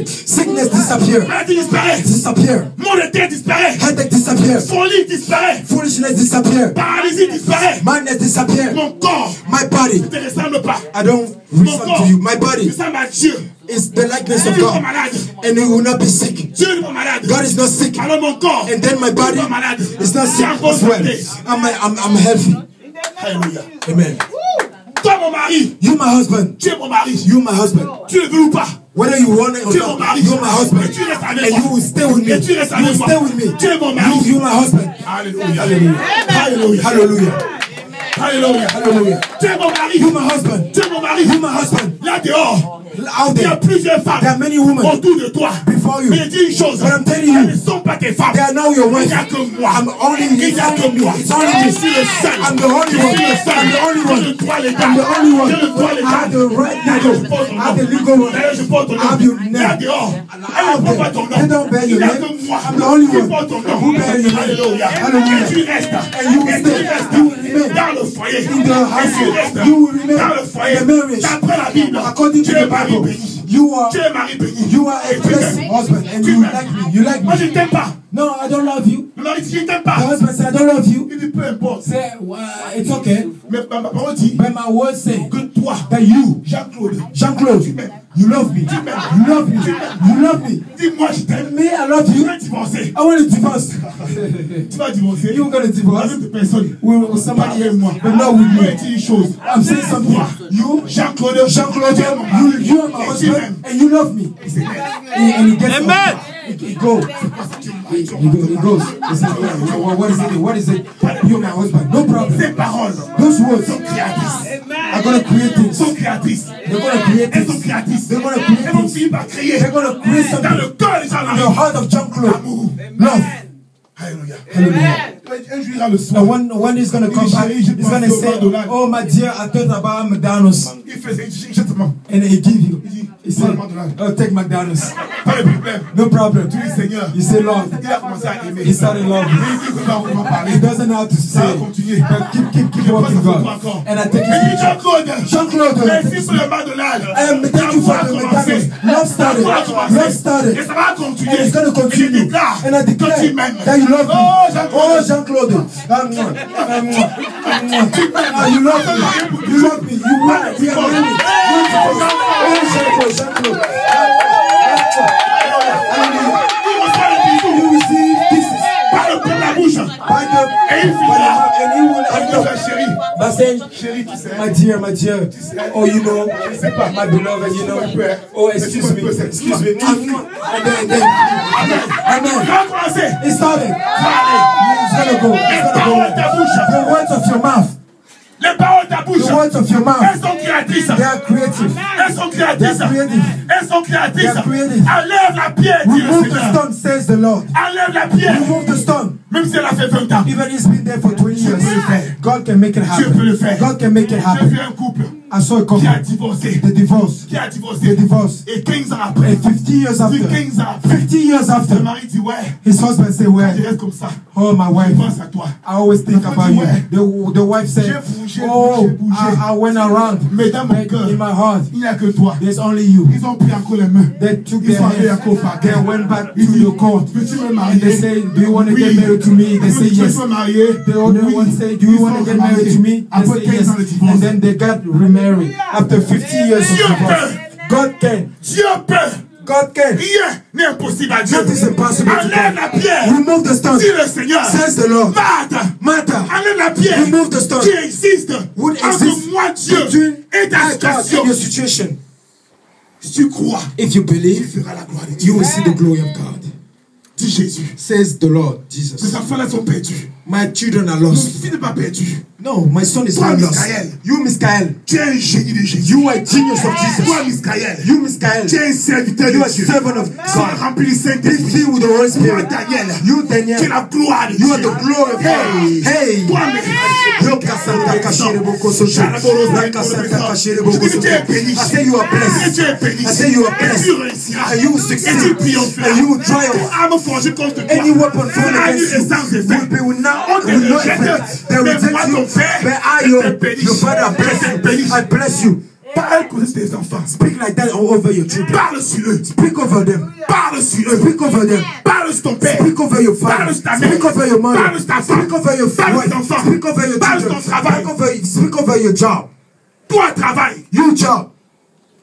Sickness disappear. Maladie disparaît. Disappear. Maux de tête disparaît. Headache disappear. Folie disparaît. Foolishness disappear. Paralysie disparaît. Madness disappear. Mon corps My body. ne te ressemble pas. I don't Mon resemble corps to you. My body ressemble à Dieu. is the likeness of Dieu n'est pas God. malade. And it will not be sick. Dieu n'est pas malade. God is not sick. Alors mon corps And then my body n'est pas malade. is not sick C'est en bonne as well. santé. I'm healthy. Alléluia. Amen. Toi mon mari, You my husband. tu es mon mari. You my husband. Tu le veux ou pas? Whether you want it or Tu es mon not, mari. you're my husband. Et tu restes avec And moi. you will stay with me. Et tu restes You will avec moi. stay with me. Tu es mon mari. You my husband. Alléluia. Hallelujah. Alléluia. Hallelujah. Alléluia. Hallelujah. Tu es mon mari. You my husband. Tu es mon mari. You my husband. Là dehors, Out il y a there, plusieurs femmes there are many women autour de toi. before you. Mais je dis une chose. But I'm telling you, Elles ne sont pas tes femmes. they are now your Il wife. n'y a que moi. I'm only Il n'y a que moi. It's only Je me. suis le seul. I'm the only Je one. suis le seul. I'm the only J'ai one. le droit légal. I'm the only one. J'ai le droit I légal. have the right D'ailleurs, je legal. porte ton I have the nom. legal one. D'ailleurs, je porte ton I have your nom. name. Là dehors, elle ne prend pas ton They nom. don't bear Il your n'y a name. que moi I'm the only qui one porte ton nom. who bear your name. Alléluia. Hallelujah. Et tu restes. And you will Et tu stay. restes You will remain dans le foyer. in the Et tu household. restes You will remain dans le foyer. in the marriage. D'après la Bible, According tu to es the mari Bible, béni. you are Tu es mari béni. you are Et a tu blessed m'aimes. husband, and Tu you m'aimes. like me. You like Moi, je me. ne t'aime pas. No, I don't love you. Le mari dit, je ne t'aime The pas. husband said, I don't love you. Il dit, peu importe. Say, it's okay. Mais ma parole dit But my word say que toi, that you, Jean-Claude, Jean-Claude, you love me. You love me. You love me. dis-moi, je t'aime. Me, I love Tu you. vas divorcer. I want to divorce. Tu vas divorcer. You're going to divorce Avec des personnes. with somebody else, moi. but not with Je vais me. dire une chose. I'm saying something. You, Jean-Claude, Jean-Claude, you are my husband, and you love me. And he gets Amen. He goes. He goes. He says, what is it? What is it? You're my husband. No problem. Ces paroles Those words sont créatrices. are going to create things. Sont créatrices. They're going to create Elles sont things. créatrices. They're going to create Elles vont things. finir par créer They're going to create dans something le cœur des gens in the heart of Jean-Claude. l'amour. Love. Alléluia. Hallelujah. Un jour, il ira le Now soir. one is going to come back. He's going to say, oh, my dear, I thought about McDonald's. Il fait exactement. And he give you. Il dit, He said, McDonald's. oh, take McDonald's. Pas de problème. No problem. Tu dis, Seigneur. You say, Lord. Il a commencé à aimer. He started loving. Il ne va pas parler. He doesn't know how to say it. But keep walking God. And I take his picture. Jean-Claude. Jean-Claude. Merci pour le McDonald's. Thank you for the McDonald's. Love started. Love started. Et ça va continuer. And it's going to continue. And I declare que tu m'aimes. that you love me. Oh, Oh, Jean-Claude. You love me. You love me. You want me. Oh, Jean-Claude. Jean-Claude. You receive kisses Par le peur de la bouche. by the Et il finira. and he will end up Chérie. by saying, Chérie, tu sais. my dear, oh, you know, my beloved, you know, oh, excuse me, and then, Ça va commencer. it started. Allez. It's gonna go. The words of your mouth. Les paroles de ta bouche. The words of your mouth. Elles sont créatrices. They are creative. Elles sont créatrices. They are creative. Elles sont créatrices. They are creative. Enlève la pierre, dit le Remove the Seigneur. stone, says the Lord. Enlève la pierre. Remove the stone. Même si elle a fait 20 ans. Even it's been there for 20 years. peux le faire. God can make it Dieu peut le happen. faire. God can make it J'ai happen. vu un couple I saw a couple. qui a divorcé. The divorce. Qui a The divorcé. divorce. Et 15 ans après. And 50 years after. 15 ans après. 50 years after. Le mari dit ouais. His husband said, Je well, reste comme ça. oh, my Je wife. pense à toi. I always think about you. The wife said, J'ai oh, bougé. I went around. Mais dans mon But cœur, in my heart, il n'y a que toi. there's only you. Ils ont pris encore les mains. They took Ils their sont allés à hands. Copa. They went back to the court. Veux-tu me And marier? they say, do you want to get Oui. married to me? They say Tu yes. veux me marier? The other Oui. one say, do you Ils want to sont get married to me? They Après say 15 yes. ans de divorce. And then they got remarried after 50 years of Dieu divorce. peut. God can. Dieu peut. God can. Rien n'est impossible à Dieu. Nothing is impossible to Enlève God. la pierre. Remove the stone, Dis le Seigneur. says the Lord. Martha. Martha, Enlève la pierre. remove the stone. Qui existe Would entre exist moi, Dieu, between et ta my God and situation. your situation. Si tu crois, If you tu believe, feras la gloire de Dieu. you will see the glory of God. Dis Jésus. Says the Lord, Mes Jesus. enfants là sont perdus. My children are Mon lost. fils n'est pas perdu. No, my son is Toi, not lost. Miskaël. You, Miskaël. Tu es un génie de Jésus. You are a genius of Jesus. Toi, Miskaël. You, Miskaël. Tu es un serviteur You de are a Dieu. servant of Tu es God. rempli du Be Saint-Esprit. filled with the Holy Toi, Spirit. Daniel. You, Tu es Daniel. la gloire de You are Dieu. the glory of God. Hey. Toi, I say you are blessed. I say you are blessed. And you will succeed. And you will triumph. Any weapon formed against you will not effect. They reject you. But I, your father, bless you. I bless you. Parle comme tes enfants. Speak like that over your children. Parle sur eux. Speak over them. Parle sur eux. Speak over them. Parle sur ton père. Speak over your father. Parle sur ta mère. Speak over your mother. Parle sur ta femme. Speak over your Parle wife. sur ton enfant. Speak over your Parle sur children. ton travail. Speak over your job. Toi, travail. Your job.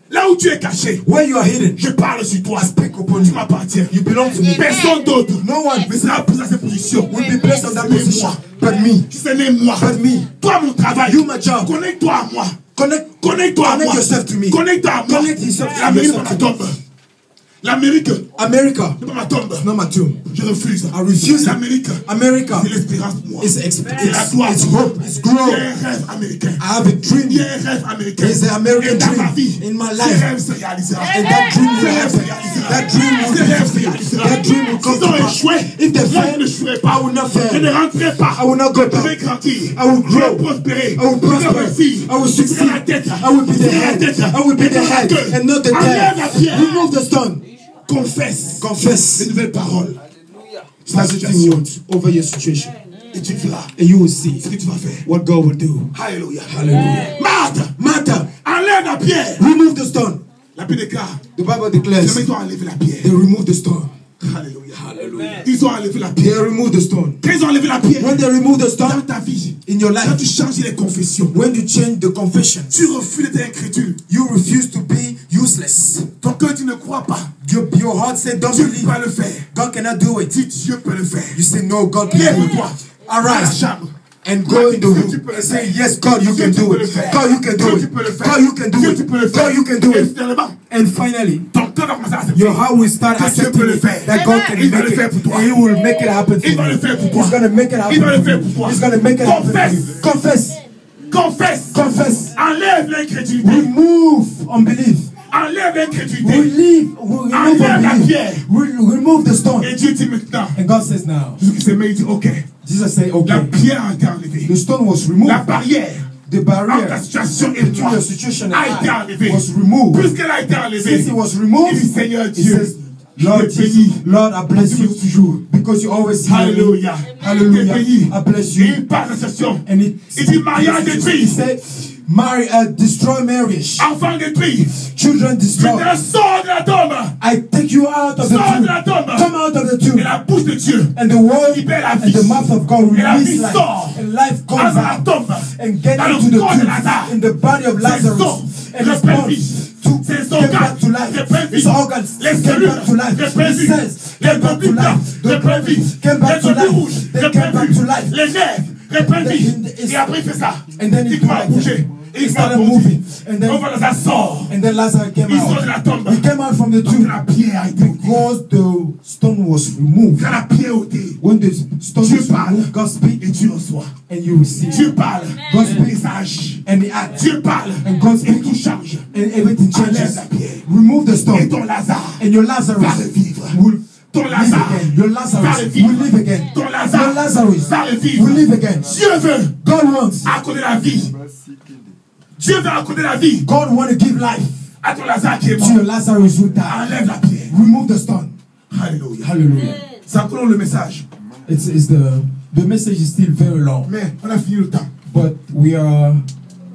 Là où tu es caché. Where you are hidden. Je parle sur toi. Speak upon Tu you. m'appartiens. You belong to me. Personne d'autre. No one Mais sera plus à cette position. will be placed on that C'est position. moi. But me. Si ce n'est moi. But me. Toi, mon travail. You, my job. Connecte-toi à moi. Connecte-toi à moi. Yourself to me. Connecte-toi à moi. Connect yourself to L'Amérique yourself n'est pas ma tombe. L'Amérique America. n'est pas ma tombe. It's not my tomb. Je refuse. I refuse it. L'Amérique. America. C'est l'espérance pour moi. It's la gloire. it's hope. It's Il y growth. a un rêve américain. I have a dream. Il y a un rêve américain. It's an American Et dans ma dream vie, in my ce life. rêve se réalisera. And that dream will Ce rêve se happen. réalisera. That dream will Ce be rêve se fulfilled. réalisera. That dream will come S'ils to ont pass. échoué, If they moi je fail, ne jouerai I pas. will not Je ne fail. rentrerai pas. I will not go Je vais down. grandir. I will Je vais grow. prospérer. I will Je vais prosper. réussir. I will Je serai succeed. la tête. I will be Je the serai la head. tête. I will be Et the non la head queue. and not the Enlève la tail. pierre. Remove the stone. Confesse. Confess Les nouvelles paroles. C'est ta positive situation. words over your situation. Et tu verras And you will see ce que tu vas faire. what God will do. Alléluia. Hallelujah. Marthe, enlève la pierre. Remove the stone. La Bible déclare. The Bible declares Les mecs ont enlevé la pierre. they remove the stone. Alléluia. Ils ont enlevé la They pierre. remove the stone. Quand ils ont enlevé la pierre, When they remove the dans stone ta vie, in your quand life, tu changes les confessions, when you change the confession, tu refuses d'être incrédule. you refuse to be useless. Ton cœur, tu ne crois pas. Your heart said, don't Dieu believe. peut le faire. God cannot do it. Dis, Dieu peut le faire. You say, no, God can do it. Lève-toi. À la Arise chambre. and go in the room and say, yes, God, you can do it. God, you can do it. God, you can do it. God, you can do it. And finally, Ton cœur va commencer à accepter. your heart will start accepting it, that God can Il va make le faire it. pour toi. And He will make it happen for Il va le you. faire pour toi. He's going to make it happen Il va le for faire you. pour toi. He's going to make it happen for you. Confess. Confesse. Confess. Enlève l'incrédulité. Remove unbelief. Enlève l'incrédulité. Remove Enlève la pierre. unbelief. Remove the stone. Et Dieu dit maintenant. And God says now, Jésus qui s'est mis, il dit, ok. Jesus said, La okay, pierre a été enlevée. the stone was removed. La barrière The entre la barrier situation et between moi the situation and a été I enlevée. was removed. Puisqu'elle a été enlevée, Since it was removed, il dit, Seigneur He Dieu, says, Lord je te Jesus, bénis. Lord, I bless Tu you me toujours. because you always hear me. Alléluia. Hallelujah. Je te bénis. I bless Et you. il parle de la situation. And Il dit, mariage He détruit. said, destroy marriage, Enfant détruit. children Je destroy. te sors de la tombe. I take you out of the Sors de tomb. la tombe. Come out of the Et tomb. la bouche de Dieu And the word libère la and vie. the mouth of God Et la release vie life. sort. And life dans comes la out tombe. and get Dans le into the corps de tomb Lazare. in the body of Ses Lazarus. os And his reprennent bones vie. to Ses get organes back to life. reprennent His vie. organs Les came cellules back to life. reprennent His vie. cells Les came back to globules blancs life. The reprennent vie. came back Les to globules life. rouges They came reprennent back vie. to life. Les nerfs reprennent vie. It's- Et après il fait ça. And then he Il doit like bouger. that. Et il He va started bouger. moving. And then- On va dans sa sort. And then Lazarus came Il sort de la out. tombe. He came out from the Donc tomb la pierre a été ôtée. because the stone was removed. Quand la pierre est ôtée, When the stone Dieu is parle. removed, God speaks et tu reçois. and you receive. Dieu parle. God Et speaks ça agit. and he acts. Dieu parle. And God Et speaks tout change. and everything Enlève changes. la pierre. Remove the Et stone ton Lazare and your Lazarus va revivre. will Ton live Lazare again. Your va Lazarus revivre. will live again. Ton Your Lazare Lazarus va revivre. will live again. Dieu veut God wants. accorder la vie. Dieu veut accorder la vie God wants to give life à ton Lazare qui est to your mort. Lazarus who died. Enlève la pierre. Remove the stone. Alléluia. Hallelujah. Ça encore le message. It's the message is still very long, Mais on a fini le temps. but we are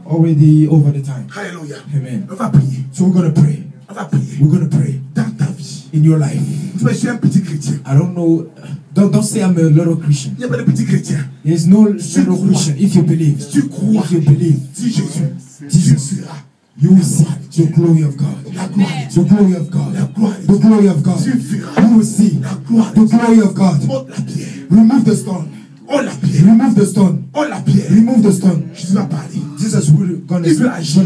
already over the time. Alléluia. Amen. On va prier. So we're gonna pray. On va prier. We're gonna pray Dans ta vie. in your life. Tu es je suis un petit chrétien. I don't know. Don't say I'm a little Christian. Il n'y a pas de petit chrétien. There's no little Christian. If you believe, Tu crois. if you believe, Dis Jésus. Jesus, verras you will see the glory of God. la gloire de Dieu. The glory of God. La gloire de The Dieu. glory of God. Tu verras You will see la gloire the de Dieu. glory of God. Ôte la pierre. Remove the stone. Oh la pierre. Remove the stone. Oh la pierre. Remove the stone. Jésus va parler. Jesus will gonna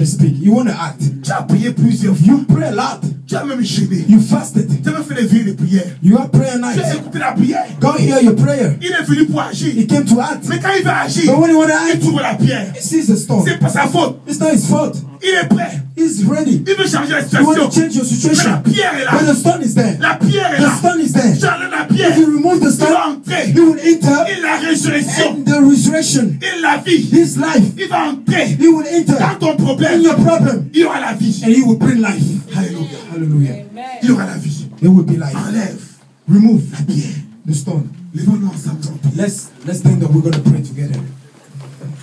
speak. You want to act. Tu as prié plusieurs fois. You pray a lot. Tu as même jeûné. You fasted. Tu as même fait des veillées de prière. You have prayer Tu as night. écouté la prière. God hear your prayer. Il est venu pour agir. He came to act. Mais quand il va agir, But when he want to il act, trouve la pierre. he sees the stone. C'est pas sa faute. It's not his fault. Il est prêt. He's ready. Il veut changer la You want situation. to change your Mais la situation. pierre est But là. the stone is there. La pierre est The là. stone is there. J'enlève la pierre. If you remove the Il stone, va entrer. he will enter Il la résurrection. in the resurrection. Il la vie. His life. Il va entrer. He will enter Dans ton in problème, your problem. il y aura la vie. And he will bring life. Alléluia. Hallelujah. Il y aura la vie. There will be life. Enlève Remove la pierre. the stone. Lèvons-nous ensemble. Let's think that we're going to pray together.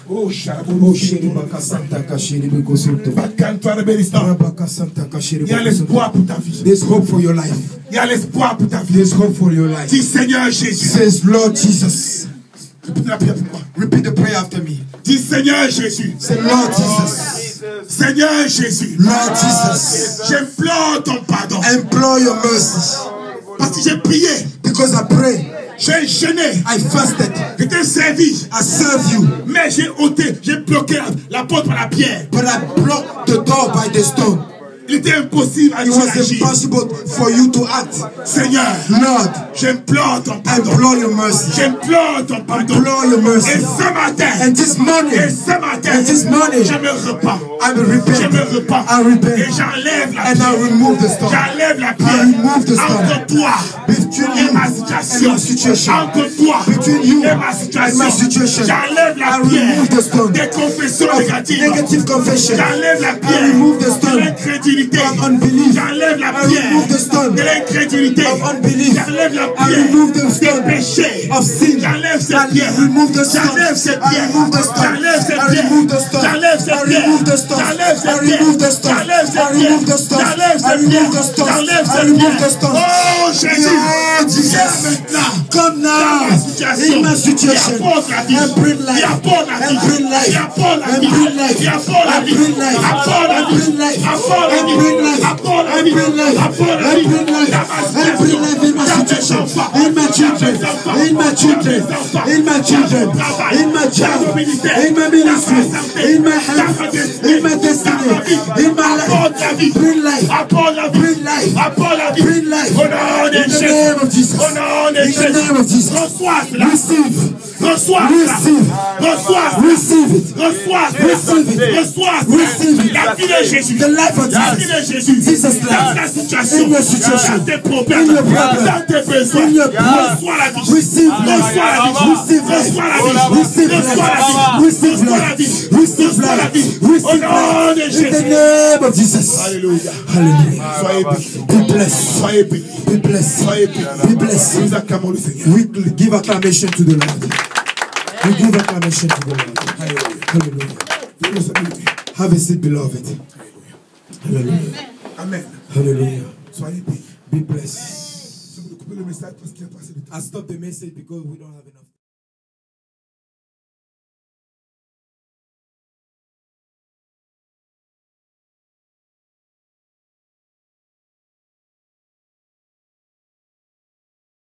Oh, Oh, Shalom. Shiri Baka Santa Kashiri Biko Soto. Calme-toi, le bénistant. Rabaka Santa Kashiri Il y a Biko Soto. l'espoir pour ta vie. There's hope for your life. Il y a l'espoir pour ta vie. There's hope for your life. Dis Seigneur Jésus. Says Lord Jesus. Répète la prière pour moi. Repeat the prayer after me. Dis Seigneur Jésus. Say Lord Jesus. Seigneur Jésus. Lord Jesus. J'implore ton pardon. Implore your mercy. Parce que j'ai prié. Because I pray. J'ai jeûné. I fasted. Je t'ai servi. I serve you. Mais j'ai ôté. J'ai bloqué la porte par la pierre. But I blocked the door by the stone. Il était impossible à It Dieu was d'agir. impossible for you to act. Seigneur. Lord, J'implore ton I pardon. implore your mercy. J'implore ton pardon. Implore your Et mercy. ce matin. And this morning, Et ce matin. and this morning, Je me repens. I will Je repent. me repens. I Et repent. j'enlève la And I pierre. remove the stone. J'enlève la I pierre. remove the stone. Entre toi Between et you ma and situation. my situation. Entre toi Between you et ma and situation. my situation. J'enlève la I pierre. remove the stone. Des confessions Of négatives. negative confession. J'enlève la I pierre. remove the De stone. l'incrédulité. Of unbelief. J'enlève la I remove the pierre. stone. De l'incrédulité. Of unbelief. J'enlève la I pierre. remove the Des stone. péchés. Of sin. J'enlève cette I pierre. remove the stone. J'enlève cette I pierre. remove the stone. J'enlève cette I pierre. remove the stone. J'enlève cette I pierre. remove the stone. J'enlève cette I pierre. remove the stone. J'enlève cette I pierre. remove the stone. J'enlève I cette remove pierre. the stone. J'enlève I cette remove pierre. the stone. Oh Jésus. Lord Jesus. Viens maintenant. Come Dans now ma situation. in my situation Il apporte la vie. and bring life. Il apporte la vie. And bring life. Il apporte la And vie. bring life. Il apporte la And vie. bring life. Apporte la And vie. bring life. Apporte la And vie. bring life. Apporte la And vie. bring life. Apporte la And vie. bring life. Dans ma And bring life in my situation. situation. Dans mes enfants. In my children. Dans mes enfants. In my children. Dans mes enfants. In my children. Dans mon travail. In my Dans job. mon ministère. In my Dans ministry. ma santé. In my Dans ma health. destinée. In my destiny. Dans ma vie. In my Apporte la life. vie. Bring life. Apporte la vie. Bring life. Apporte la vie. Bring life. Au nom de In the Jésus. name of Jesus. Au nom de In the Jésus. name of Jesus. Reçois cela. Receive. Reçois cela. Receive. Reçois cela. Receive it. Reçois cela. Receive it. Reçois Receive it. cela. La vie de Jésus. The life of La vie Jesus. de Jésus. Jesus' life. Dans ta situation. In your situation. Dans tes problèmes. In your problem. Dans tes besoins. In your problem. Reçois la vie. Receive life. Reçois la vie. Receive life. Reçois la vie. Receive Reçois la vie. life. Receive Reçois la life. vie. Receive Reçois la vie. life. Au Receive nom de life. In the Jésus. name of Jesus. Alléluia. Hallelujah. Soyez bénis. Be blessed. Soyez bénis. Be blessed. Soyez bénis. Be blessed. Nous acclamons le Seigneur. We give acclamation to the Lord. We give acclamation to the Lord. Hallelujah. Venez vous appeler. Have a seat, beloved. Hallelujah. Amen. Hallelujah. Soyez bénis. Be blessed. Je vais couper le message parce qu'il y a pas assez de temps. I stopped the message because we don't have enough time.